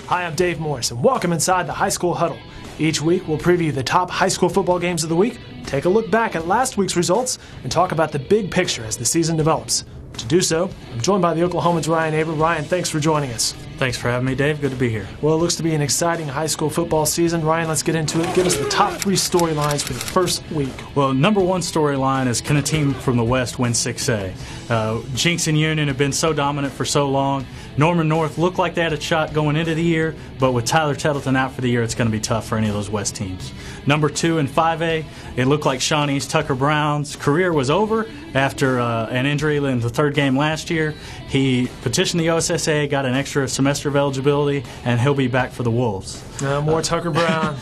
Hi, I'm Dave Morris, and welcome inside the High School Huddle. Each week, we'll preview the top high school football games of the week, take a look back at last week's results, and talk about the big picture as the season develops. To do so, I'm joined by the Oklahoman's Ryan Aber. Ryan, thanks for joining us. Thanks for having me, Dave. Good to be here. Well, it looks to be an exciting high school football season. Ryan, let's get into it. Give us the top 3 storylines for the first week. Well, number one storyline is, can a team from the West win 6A? Jinx and Union have been so dominant for so long. Norman North looked like they had a shot going into the year, but with Tyler Tettleton out for the year, it's going to be tough for any of those West teams. Number 2 in 5A, it looked like Shawnee's Tucker Brown's career was over after an injury in the third game last year. He petitioned the OSSAA, got an extra semester of eligibility, and he'll be back for the Wolves. More Tucker Brown.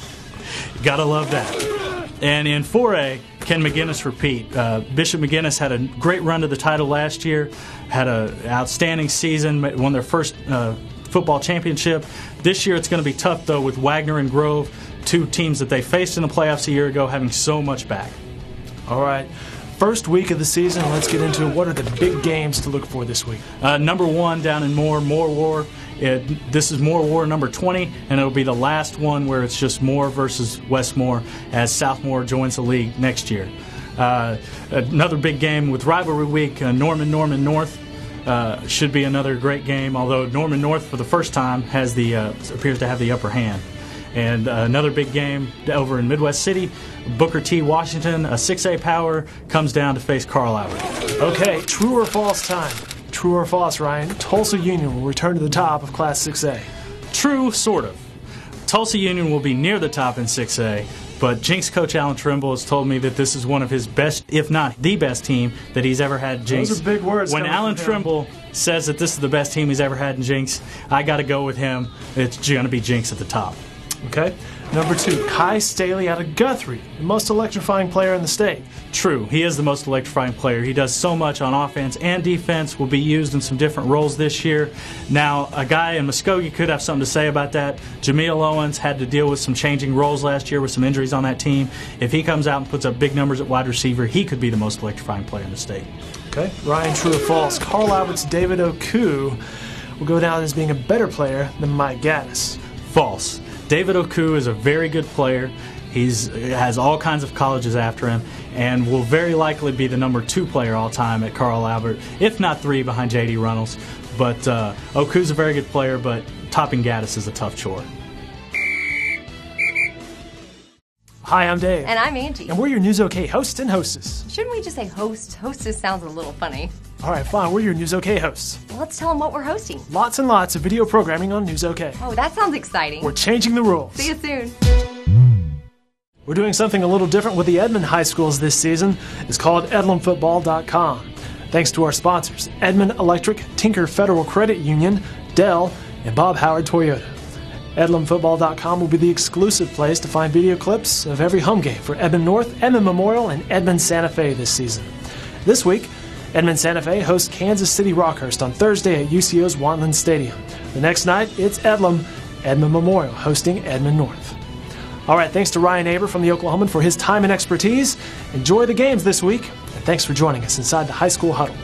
Gotta love that. And in 4A, can McGinnis repeat? Bishop McGinnis had a great run to the title last year, had an outstanding season, won their first football championship. This year it's going to be tough, though, with Wagner and Grove, 2 teams that they faced in the playoffs a year ago, having so much back. All right. First week of the season, let's get into what are the big games to look for this week. Number 1 down in Moore War. This is Moore War number 20, and it'll be the last one where it's just Moore versus Westmore as Southmore joins the league next year. Another big game with rivalry week, Norman North. Should be another great game, although Norman North for the first time has appears to have the upper hand. And another big game over in Midwest City, Booker T. Washington, a 6A power, comes down to face Carl Albert. Okay, true or false time. True or false, Ryan? Tulsa Union will return to the top of Class 6A. True, sort of. Tulsa Union will be near the top in 6A, but Jinx coach Alan Trimble has told me that this is one of his best, if not the best team that he's ever had in Jinx. Those are big words. When Alan Trimble says that this is the best team he's ever had in Jinx, I got to go with him. It's going to be Jinx at the top. Okay. Number 2, Kai Staley out of Guthrie, the most electrifying player in the state. True. He is the most electrifying player. He does so much on offense and defense, will be used in some different roles this year. Now, a guy in Muskogee could have something to say about that. Jameel Owens had to deal with some changing roles last year with some injuries on that team. If he comes out and puts up big numbers at wide receiver, he could be the most electrifying player in the state. Okay. Ryan, true or false? Carl Albert's David Oku will go down as being a better player than Mike Gaddis. False. David Oku is a very good player. He has all kinds of colleges after him and will very likely be the number 2 player all time at Carl Albert, if not 3 behind J.D. Runnels. But Oku's a very good player, but topping Gaddis is a tough chore. Hi, I'm Dave. And I'm Angie. And we're your News OK hosts and hostess. Shouldn't we just say host? Hostess sounds a little funny. All right, fine. We're your News OK hosts. Well, let's tell them what we're hosting. Lots and lots of video programming on News OK. Oh, that sounds exciting. We're changing the rules. See you soon. We're doing something a little different with the Edmond High Schools this season. It's called EdlamFootball.com. Thanks to our sponsors, Edmond Electric, Tinker Federal Credit Union, Dell, and Bob Howard Toyota. EdlamFootball.com will be the exclusive place to find video clips of every home game for Edmond North, Edmond Memorial, and Edmond Santa Fe this season. This week, Edmond Santa Fe hosts Kansas City Rockhurst on Thursday at UCO's Wanland Stadium. The next night, it's Edmond Memorial hosting Edmond North. All right, thanks to Ryan Aber from the Oklahoman for his time and expertise. Enjoy the games this week, and thanks for joining us inside the High School Huddle.